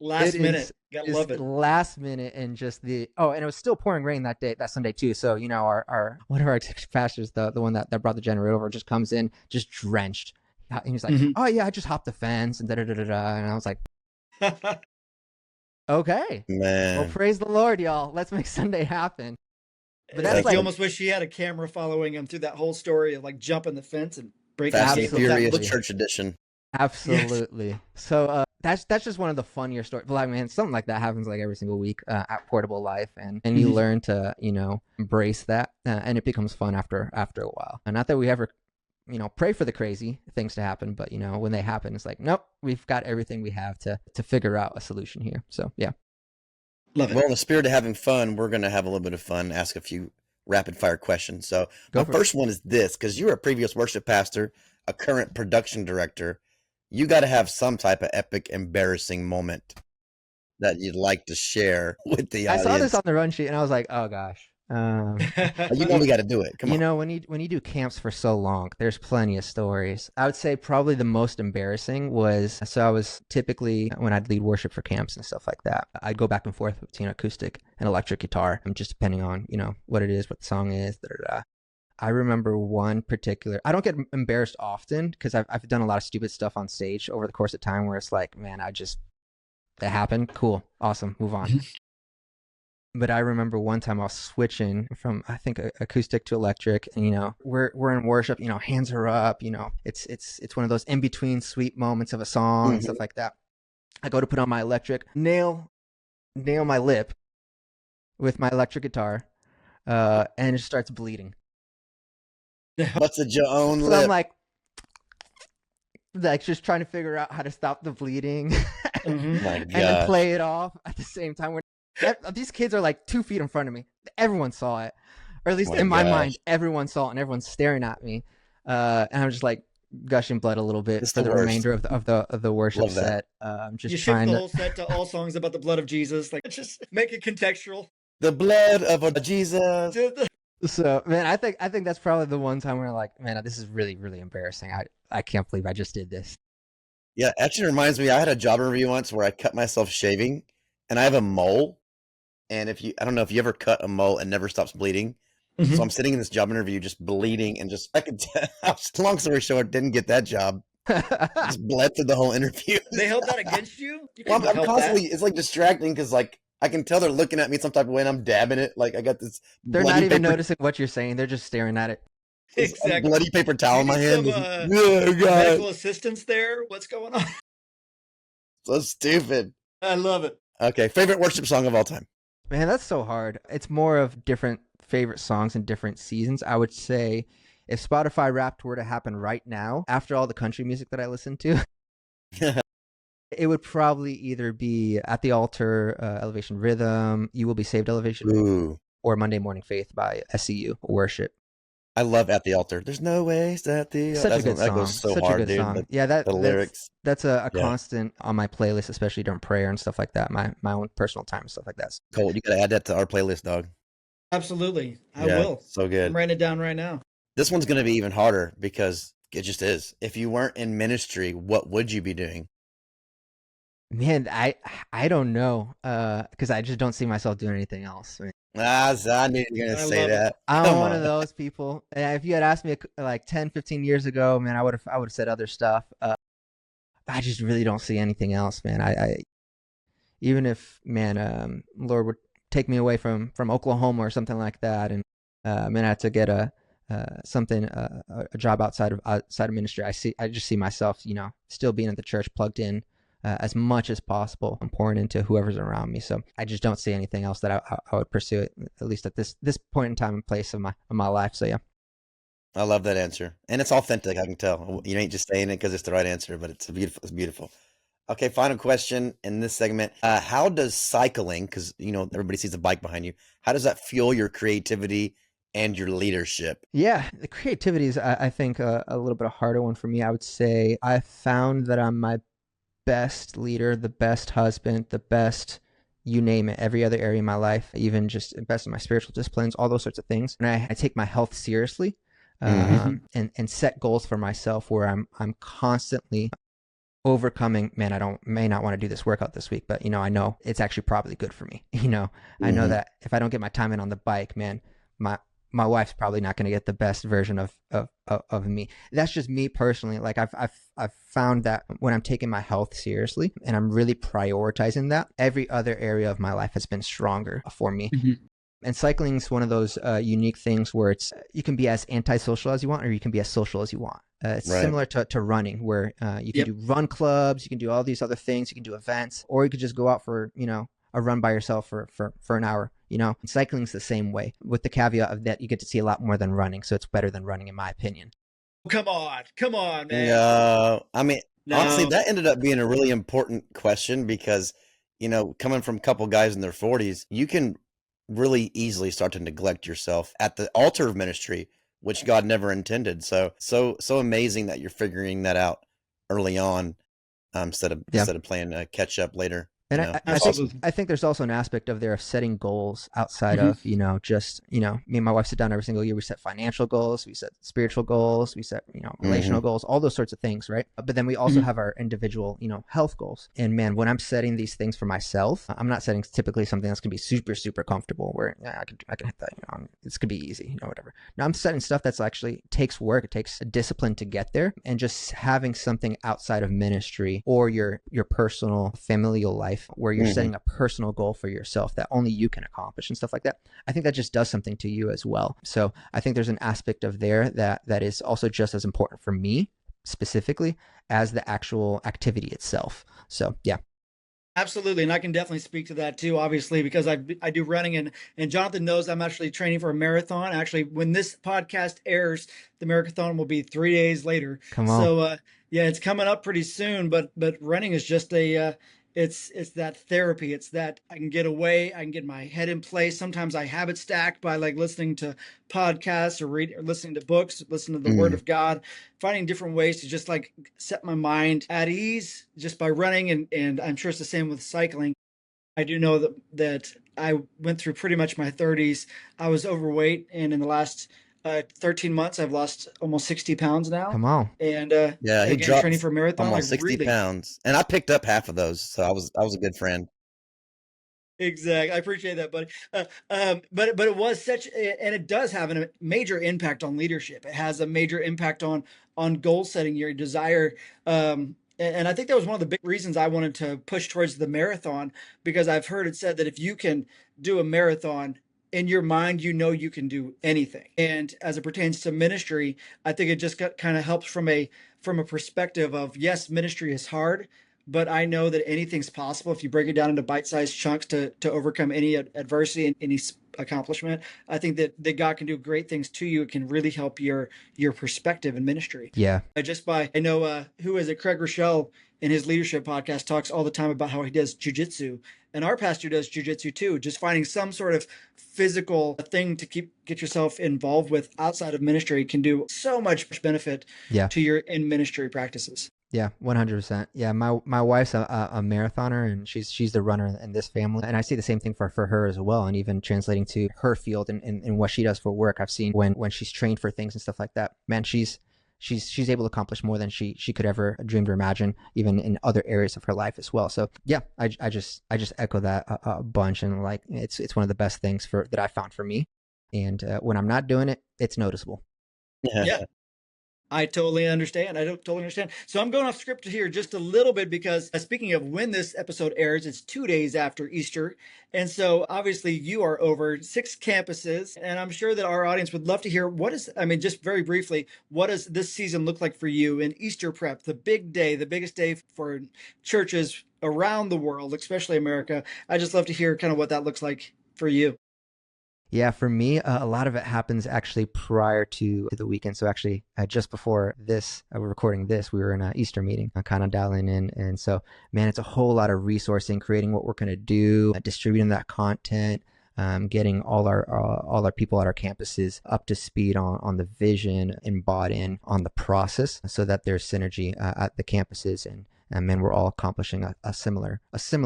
Last minute. Gotta love it. last minute, and just and it was still pouring rain that Sunday too. So our one of our pastors, the one that brought the generator over, just comes in just drenched. And he's like, oh yeah, I just hopped the fence and and I was like, okay, Man. well, praise the Lord, y'all. Let's make Sunday happen. But that's like, you almost wish he had a camera following him through that whole story of like jumping the fence and breaking Fast the and gate. Furious Absolutely. Church Edition. Absolutely. Yes. So that's just one of the funnier stories. But like, man, something like that happens like every single week at Portable Life, and you learn to embrace that, and it becomes fun after a while. And not that we ever pray for the crazy things to happen, but when they happen, it's like, nope, we've got everything we have to figure out a solution here. So yeah. Love it. Well, in the spirit of having fun, we're going to have a little bit of fun, ask a few rapid fire questions. So my first one is this, because you're a previous worship pastor, a current production director, you got to have some type of epic, embarrassing moment that you'd like to share with the I saw this audience? on the run sheet and I was like, oh gosh. You know we got to do it. Come You on. know, when you do camps for so long, there's plenty of stories. I would say probably the most embarrassing was, so I was typically, when I'd lead worship for camps and stuff like that, I'd go back and forth between acoustic and electric guitar, just depending on, what it is, what the song is. I remember one particular, I don't get embarrassed often because I've done a lot of stupid stuff on stage over the course of time where it's like, man, that happened. Cool. Awesome. Move on. But I remember one time I was switching from, I think, acoustic to electric, and we're in worship, hands are up, it's one of those in between sweet moments of a song and stuff like that. I go to put on my electric, nail my lip with my electric guitar, and it just starts bleeding. Busted your own So lip. I'm like just trying to figure out how to stop the bleeding, My and then gosh. play it off at the same time. These kids are like 2 feet in front of me. Everyone saw it, or at least in my mind, everyone saw it, and everyone's staring at me. And I'm just like gushing blood a little bit It's for the the worst. remainder of the worship Love that. set. Just You shift trying the to. whole set to all songs about the blood of Jesus. Like, just make it contextual. The blood of Jesus. So, man, I think that's probably the one time where I'm like, man, this is really, really embarrassing. I can't believe I just did this. Yeah, actually reminds me, I had a job interview once where I cut myself shaving, and I have a mole. And I don't know if you ever cut a mole and never stops bleeding. Mhm. So I'm sitting in this job interview just bleeding, and I could tell, long story short, didn't get that job. Just bled through the whole interview. They held that against you? You Well, can I'm help constantly, it's like distracting because like I can tell they're looking at me some type of way and I'm dabbing it. Like I got this They're bloody not even paper, noticing what you're saying. They're just staring at it. that. a Exactly. bloody paper towel in my You hand. need Oh, God. medical assistance there? What's going on? So stupid. I love it. Okay, favorite worship song of all time. Man, that's so hard. It's more of different favorite songs in different seasons. I would say if Spotify Wrapped were to happen right now, after all the country music that I listen to, it would probably either be At the Altar, Elevation Rhythm, You Will Be Saved, Elevation, Ooh, or Monday Morning Faith by SCU, Worship. I love At the Altar. There's no waste at the Such a good that song. goes so Such hard, a good dude. song. Yeah, The lyrics. that's a Yeah. constant on my playlist, especially during prayer and stuff like that. My own personal time and stuff like that. Colt, you gotta add that to our playlist, dog. Absolutely. I Yeah, will. so I'm good. writing it down right now. This one's gonna be even harder because it just is. If you weren't in ministry, what would you be doing? Man, I don't know, because I just don't see myself doing anything else. I mean, I knew you were gonna I say love it. that. I'm Come one on. of those people. If you had asked me like 10, 15 years ago, man, I would have said other stuff. I just really don't see anything else, man. I even if, man, Lord would take me away from Oklahoma or something like that, and man, I had to get a job outside of ministry. I just see myself, still being at the church, plugged in as much as possible and pouring into whoever's around me. So I just don't see anything else that I would pursue it, at least at this point in time and place of my life. So yeah. I love that answer, and it's authentic. I can tell you ain't just saying it because it's the right answer, but it's beautiful. It's beautiful. Okay, final question in this segment: how does cycling, because everybody sees a bike behind you, how does that fuel your creativity and your leadership? Yeah, the creativity is, I think, a little bit a harder one for me. I would say I found that I'm my best leader, the best husband, the best, you name it, every other area of my life, even just best in my spiritual disciplines, all those sorts of things. And I take my health seriously, and set goals for myself where I'm constantly overcoming, man, may not want to do this workout this week, but I know it's actually probably good for me. I know that if I don't get my time in on the bike, man, my wife's probably not going to get the best version of me. That's just me personally. Like I've found that when I'm taking my health seriously and I'm really prioritizing that, every other area of my life has been stronger for me. And cycling is one of those unique things where you can be as antisocial as you want, or you can be as social as you want. It's Right. similar to running, where you can do run clubs, you can do all these other things, you can do events, or you could just go out for a run by yourself for an hour. Cycling's the same way, with the caveat of that you get to see a lot more than running, so it's better than running, in my opinion. Come on, man. No, I mean, honestly, No. that ended up being a really important question because, coming from a couple guys in their 40s, you can really easily start to neglect yourself at the altar of ministry, which God never intended. So amazing that you're figuring that out early on, instead of playing catch up later. And It's awesome. Absolutely. I think there's also an aspect of there of setting goals outside Mhm. of, just, me and my wife sit down every single year. We set financial goals, we set spiritual goals, we set, relational Hmm. goals, all those sorts of things, right? But then we also Mhm. have our individual, health goals. And man, when I'm setting these things for myself, I'm not setting typically something that's gonna be super, super comfortable where I can hit that, it's gonna be easy, whatever. Now I'm setting stuff that's actually takes work, it takes a discipline to get there. And just having something outside of ministry or your personal familial life where you're Hmm. setting a personal goal for yourself that only you can accomplish and stuff like that, I think that just does something to you as well. So I think there's an aspect of there that is also just as important for me specifically as the actual activity itself. So yeah. Absolutely, and I can definitely speak to that too. Obviously, because I do running, and Jonathan knows I'm actually training for a marathon. Actually, when this podcast airs, the marathon will be 3 days later. Come on. So yeah, it's coming up pretty soon. But running is just a it's that therapy. It's that I can get away. I can get my head in place. Sometimes I have it stacked by like listening to podcasts or read or listening to books, listening to the Word Hmm. of God, finding different ways to just like set my mind at ease just by running. And I'm sure it's the same with cycling. I do know that I went through pretty much my 30s. I was overweight, and in the last 13 months, I've lost almost 60 pounds now. Come on. And Yeah, he again, training dropped for a marathon, like almost 60 really. pounds, and I picked up half of those, so I was a good friend. Exactly. I appreciate that, buddy. But it was such, and it does have a major impact on leadership. It has a major impact on goal setting, your desire. And I think that was one of the big reasons I wanted to push towards the marathon, because I've heard it said that if you can do a marathon in your mind, you know you can do anything. And as it pertains to ministry, I think it just kind of helps from a perspective of, yes, ministry is hard, but I know that anything's possible if you break it down into bite-sized chunks to overcome any adversity and any accomplishment. I think that God can do great things to you. It can really help your perspective in ministry. Yeah. I know who is it? Craig Rochelle in his leadership podcast talks all the time about how he does jujitsu, and our pastor does jujitsu too. Just finding some sort of physical thing to get yourself involved with outside of ministry can do so much benefit Yeah. to your in ministry practices. Yeah, 100%. Yeah, my wife's a marathoner, and she's the runner in this family, and I see the same thing for her as well. And even translating to her field and what she does for work, I've seen when she's trained for things and stuff like that. Man, she's able to accomplish more than she could ever dream or imagine, even in other areas of her life as well. So yeah, I just echo that a bunch, and like it's one of the best things for that I found for me. And when I'm not doing it, it's noticeable. Yeah. I totally understand. I don't totally understand. So I'm going off script here just a little bit because speaking of when this episode airs, it's 2 days after Easter. And so obviously you are over 6 campuses. And I'm sure that our audience would love to hear I mean, just very briefly, what does this season look like for you in Easter prep, the big day, the biggest day for churches around the world, especially America? I just love to hear kind of what that looks like for you. Yeah, for me, a lot of it happens actually prior to the weekend. So actually, just before this, we're recording this, we were in an Easter meeting, kind of dialing in, and so man, it's a whole lot of resourcing, creating what we're going to do, distributing that content. Getting all our people at our campuses up to speed on the vision and bought in on the process, so that there's synergy at the campuses, and then we're all accomplishing a similar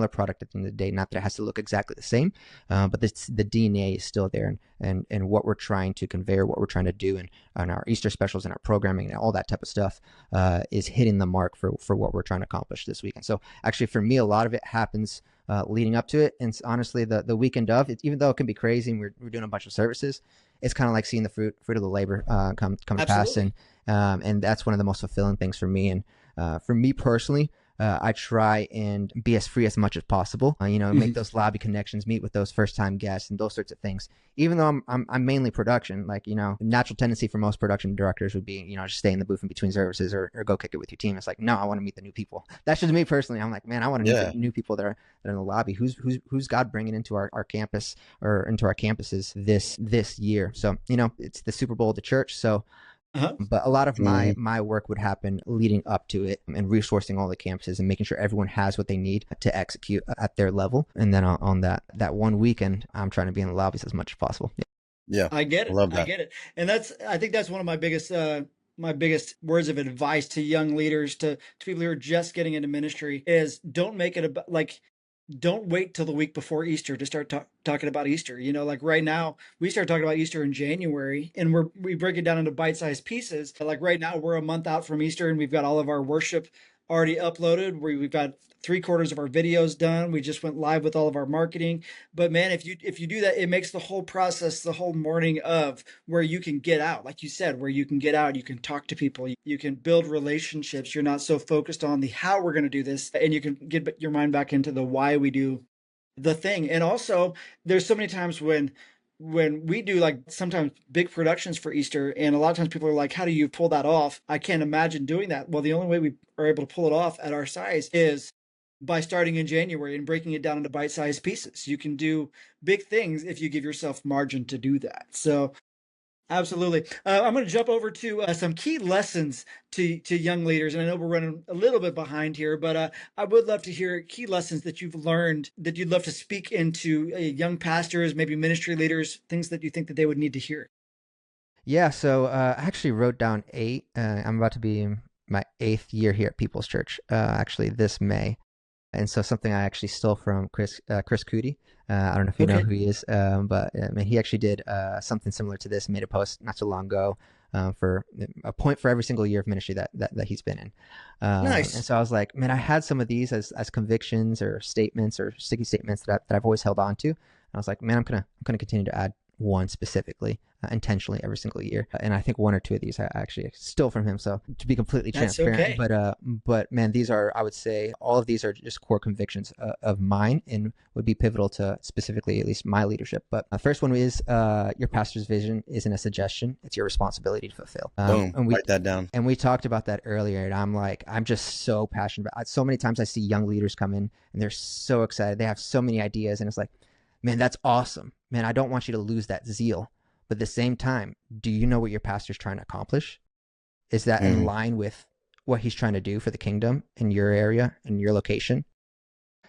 product at the end of the day. Not that it has to look exactly the same, but the DNA is still there, and what we're trying to convey, or what we're trying to do, and our Easter specials and our programming and all that type of stuff is hitting the mark for what we're trying to accomplish this weekend. So actually, for me, a lot of it happens leading up to it, and honestly, the weekend of it, even though it can be crazy, and we're doing a bunch of services, it's kind of like seeing the fruit of the labor come to pass, Absolutely. and that's one of the most fulfilling things for me. And for me personally, I try and be as free as much as possible. Make those lobby connections, meet with those first time guests, and those sorts of things. Even though I'm mainly production, like natural tendency for most production directors would be just stay in the booth in between services, or go kick it with your team. It's like, no, I want to meet the new people. That's just me personally. I'm like, man, I want to meet Yeah. the new people that are in the lobby. Who's God bringing into our campus, or into our campuses this year? So it's the Super Bowl of the church. So Uh-huh. but a lot of my Mhm. my work would happen leading up to it, and resourcing all the campuses and making sure everyone has what they need to execute at their level. And then on that one weekend, I'm trying to be in the lobbies as much as possible. Yeah. I get I it. love I that. get it. And I think that's one of my biggest words of advice to young leaders, to people who are just getting into ministry, is don't make it about like don't wait till the week before Easter to start talking about Easter. Like right now, we start talking about Easter in January, and we break it down into bite-sized pieces. Like right now, we're a month out from Easter, and we've got all of our worship already uploaded. We've got 3/4 of our videos done. We just went live with all of our marketing. But man, if you do that, it makes the whole process, the whole morning of where you can get out, like you said, where you can get out, you can talk to people, you can build relationships. You're not so focused on the how we're going to do this, and you can get your mind back into the why we do the thing. And also, there's so many times when we do like sometimes big productions for Easter, and a lot of times people are like, how do you pull that off? I can't imagine doing that. Well, the only way we are able to pull it off at our size is by starting in January and breaking it down into bite-sized pieces. You can do big things if you give yourself margin to do that. So absolutely. I'm going to jump over to some key lessons to young leaders, and I know we're running a little bit behind here, but I would love to hear key lessons that you've learned that you'd love to speak into young pastors, maybe ministry leaders, things that you think that they would need to hear. Yeah, so I actually wrote down 8. I'm about to be in my 8th year here at People's Church, actually this May. And so something I actually stole from Chris Cootie. I don't know if you know Okay. who he is, but I mean, he actually did something similar to this, made a post not too long ago for a point for every single year of ministry that he's been in. And Nice. so I was like, man, I had some of these as convictions or statements or sticky statements that I've always held on to. And I was like, man, I'm gonna continue to add one specifically intentionally every single year, and I think 1 or 2 of these I actually stole from him. So to be completely That's transparent, okay. but man, these are, I would say, all of these are just core convictions of mine and would be pivotal to specifically at least my leadership. But the first one is your pastor's vision isn't a suggestion; it's your responsibility to fulfill. Boom. Write that down. And we talked about that earlier, and I'm just so passionate about it. So many times I see young leaders come in and they're so excited, they have so many ideas, and it's like, man, that's awesome. Man, I don't want you to lose that zeal. But at the same time, do you know what your pastor's trying to accomplish? Is that in Mm. line with what he's trying to do for the kingdom in your area, in your location?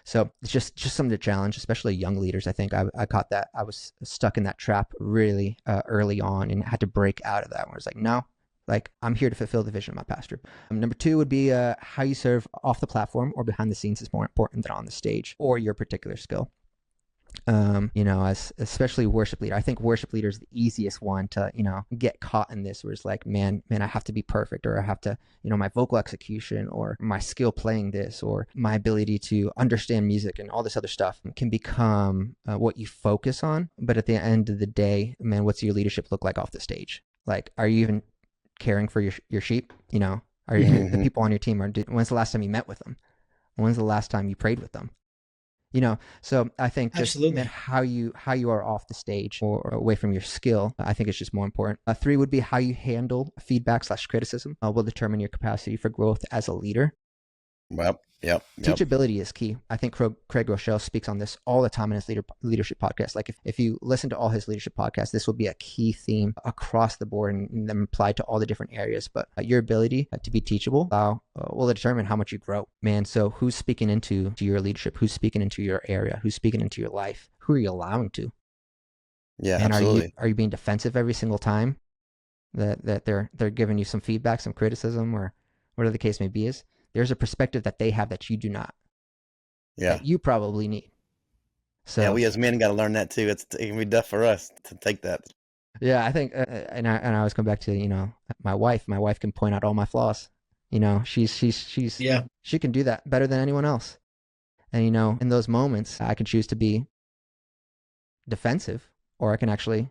So it's just something to challenge, especially young leaders. I think I caught that. I was stuck in that trap really early on and had to break out of that. Where it's like, no, like I'm here to fulfill the vision of my pastor. Number 2 would be how you serve off the platform or behind the scenes is more important than on the stage or your particular skill. As especially worship leader, I think worship leader is the easiest one to, get caught in this where it's like, man, I have to be perfect, or I have to, my vocal execution or my skill playing this or my ability to understand music and all this other stuff can become what you focus on. But at the end of the day, man, what's your leadership look like off the stage? Like, are you even caring for your sheep? Are you, the Mhm. people on your team when's the last time you met with them? When's the last time you prayed with them? So I think just, man, Absolutely. how you are off the stage or away from your skill, I think it's just more important. 3 would be how you handle feedback/criticism will determine your capacity for growth as a leader. Yep. Teachability is key. I think Craig Rochelle speaks on this all the time in his leadership podcast. Like if you listen to all his leadership podcasts, this will be a key theme across the board and then applied to all the different areas. But your ability to be teachable will determine how much you grow, man. So who's speaking into your leadership? Who's speaking into your area? Who's speaking into your life? Who are you allowing to? Yeah, And absolutely. are you being defensive every single time that they're giving you some feedback, some criticism, or whatever the case may be? Is there's a perspective that they have that you do not, Yeah. that you probably need. Yeah, So we as men got to learn that too. It can be tough for us to take that. yeah, I think, and I always come back to my wife. My wife can point out all my flaws. Yeah. She can do that better than anyone else. And in those moments, I can choose to be defensive, or I can actually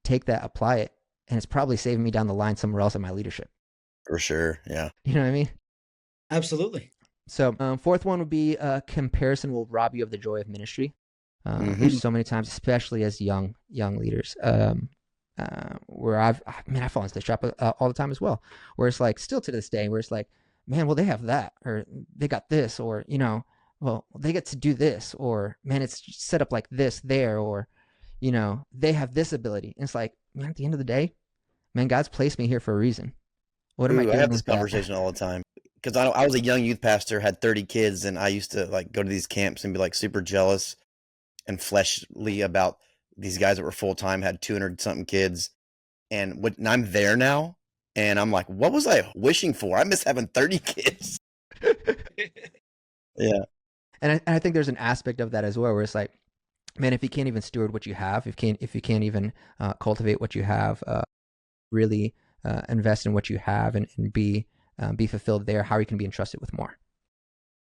take that, apply it, and it's probably saving me down the line somewhere else in my leadership. For sure. Yeah. You know what I mean? Absolutely. So, 4th one would be comparison will rob you of the joy of ministry. There's Hmm. so many times, especially as young leaders, where I fall into this trap all the time as well. Where it's like, still to this day, where it's like, man, well they have that, or they got this, or well they get to do this, or man, it's set up like this there, or they have this ability. And it's like, man, at the end of the day, man, God's placed me here for a reason. What am I Ooh, I have doing this with that? conversation all the time because I was a young youth pastor, had 30 kids, and I used to like go to these camps and be like super jealous and fleshly about these guys that were full time, had 200 something kids. And I'm there now, and I'm like, what was I wishing for? I miss having 30 kids. Yeah. And I think there's an aspect of that as well, where it's like, man, if you can't even steward what you have, if you can't even cultivate what you have, really invest in what you have and be fulfilled there, how are you can be entrusted with more?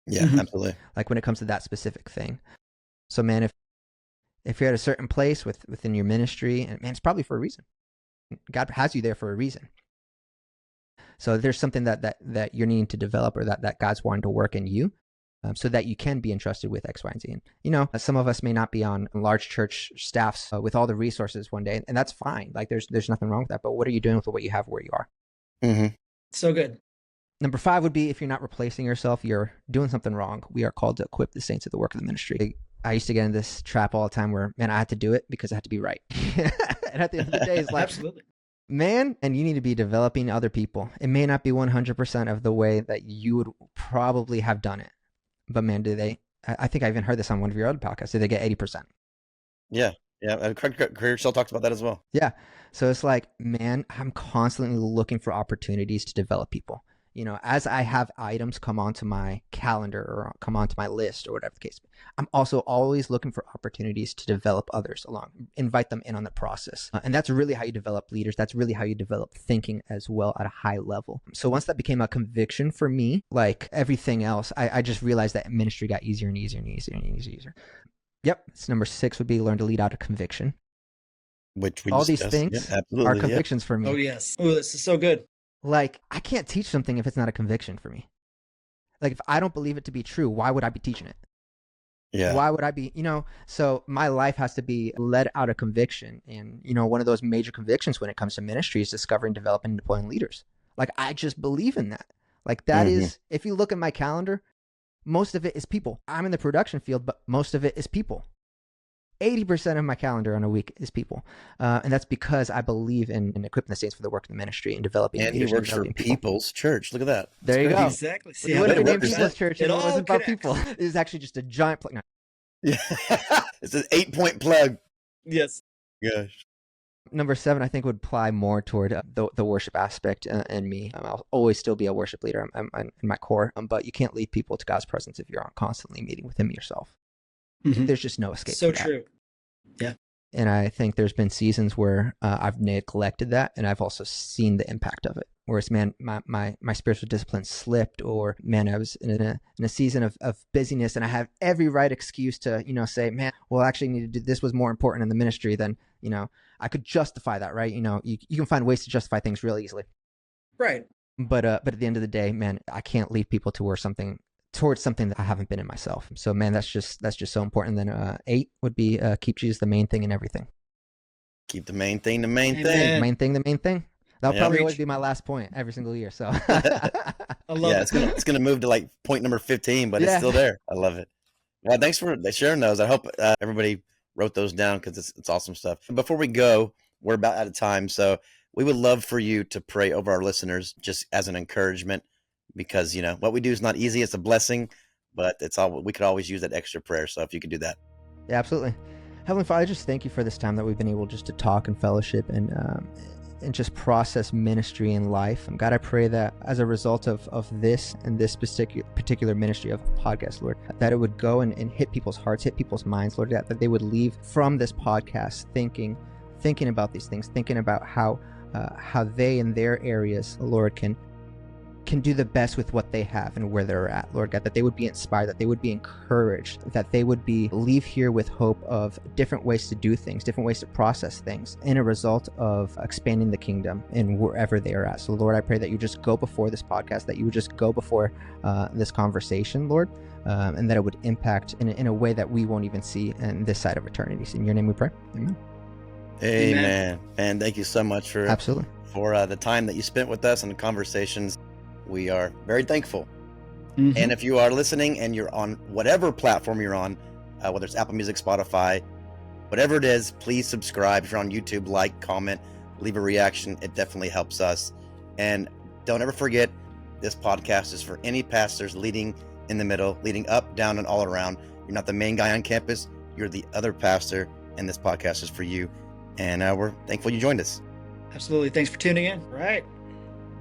Yeah, absolutely. Like when it comes to that specific thing. So, man, if you're at a certain place within your ministry, and man, it's probably for a reason. God has you there for a reason. So there's something that you're needing to develop, or that God's wanting to work in you, so that you can be entrusted with X, Y, and Z. And, you know, some of us may not be on large church staffs with all the resources one day, and that's fine. Like there's nothing wrong with that. But what are you doing with what you have where you are? Mm-hmm. So good. Number 5 would be, if you're not replacing yourself, you're doing something wrong. We are called to equip the saints of the work of the ministry. I used to get in this trap all the time where, man, I had to do it because I had to be right. And at the end of the day, it's like, Absolutely. man, and you need to be developing other people. It may not be 100% of the way that you would probably have done it. But man, I think I even heard this on one of your other podcasts. Did they get 80%? Yeah. Career Shell talks about that as well. Yeah. So it's like, man, I'm constantly looking for opportunities to develop people. You know, as I have items come onto my calendar or come onto my list or whatever the case, I'm also always looking for opportunities to develop others along, invite them in on the process. And that's really how you develop leaders. That's really how you develop thinking as well at a high level. So once that became a conviction for me, like everything else, I just realized that ministry got easier and easier and easier and easier. Yep. It's number 6 would be learn to lead out of conviction. Which we all discussed. these things are convictions for me. Oh, yes. Oh, this is so good. Like, I can't teach something if it's not a conviction for me. Like, if I don't believe it to be true, why would I be teaching it? Yeah. Why would I be, so my life has to be led out of conviction. And, one of those major convictions when it comes to ministry is discovering, developing, and deploying leaders. Like, I just believe in that. Like, that is, if you look at my calendar, most of it is people. I'm in the production field, but most of it is people. 80% of my calendar on a week is people. And that's because I believe in equipping the saints for the work of the ministry and developing and leaders. He works for People's Church. Look at that. There you go. Exactly. See, it would have been named People's Church and it wasn't about people. It was actually just a giant plug. No. Yeah. It's an 8-point plug. Yes. Gosh. Number 7, I think, would apply more toward the worship aspect in me. I'll always still be a worship leader. I'm in my core, but you can't lead people to God's presence if you're constantly meeting with Him yourself. There's just no escape. So true. Yeah. And I think there's been seasons where I've neglected that, and I've also seen the impact of it. Whereas, man, my spiritual discipline slipped, or man, I was in a season of busyness, and I have every right excuse to say, man, well, actually, I need to do this was more important in the ministry than I could justify that, right? You can find ways to justify things real easily, right? But at the end of the day, man, I can't lead people towards something that I haven't been in myself. So, man, that's just so important. Then 8 would be keep Jesus the main thing in everything. Keep the main thing the main Amen. thing. Main thing the main thing. That'll probably Reach. always be my last point every single year. So I love it. It's gonna move to like point number 15, but it's still there. I love it. Well, thanks for sharing those. I hope everybody wrote those down because it's awesome stuff. Before we go, we're about out of time, so we would love for you to pray over our listeners just as an encouragement, because what we do is not easy. It's a blessing, but we could always use that extra prayer. So if you could do that. Yeah, absolutely. Heavenly Father, I just thank you for this time that we've been able just to talk and fellowship and just process ministry and life. God, I pray that as a result of this and this particular ministry of the podcast, Lord, that it would go and hit people's hearts, hit people's minds, Lord, that they would leave from this podcast thinking about these things, thinking about how they in their areas, Lord, can do the best with what they have and where they're at, Lord God, that they would be inspired, that they would be encouraged, that they would leave here with hope of different ways to do things, different ways to process things in a result of expanding the kingdom in wherever they are at. So Lord, I pray that you just go before this podcast, that you would just go before this conversation, Lord, and that it would impact in a way that we won't even see in this side of eternity. So in your name we pray. Amen. Amen. And thank you so much for the time that you spent with us and the conversations. We are very thankful. And if you are listening and you're on whatever platform you're on, whether it's Apple Music, Spotify, whatever it is, please subscribe. If you're on YouTube, like, comment, leave a reaction. It definitely helps us. And don't ever forget, this podcast is for any pastors leading in the middle, leading up, down, and all around. You're not the main guy on campus. You're the other pastor, and this podcast is for you. And we're thankful you joined us. Absolutely. Thanks for tuning in. Right.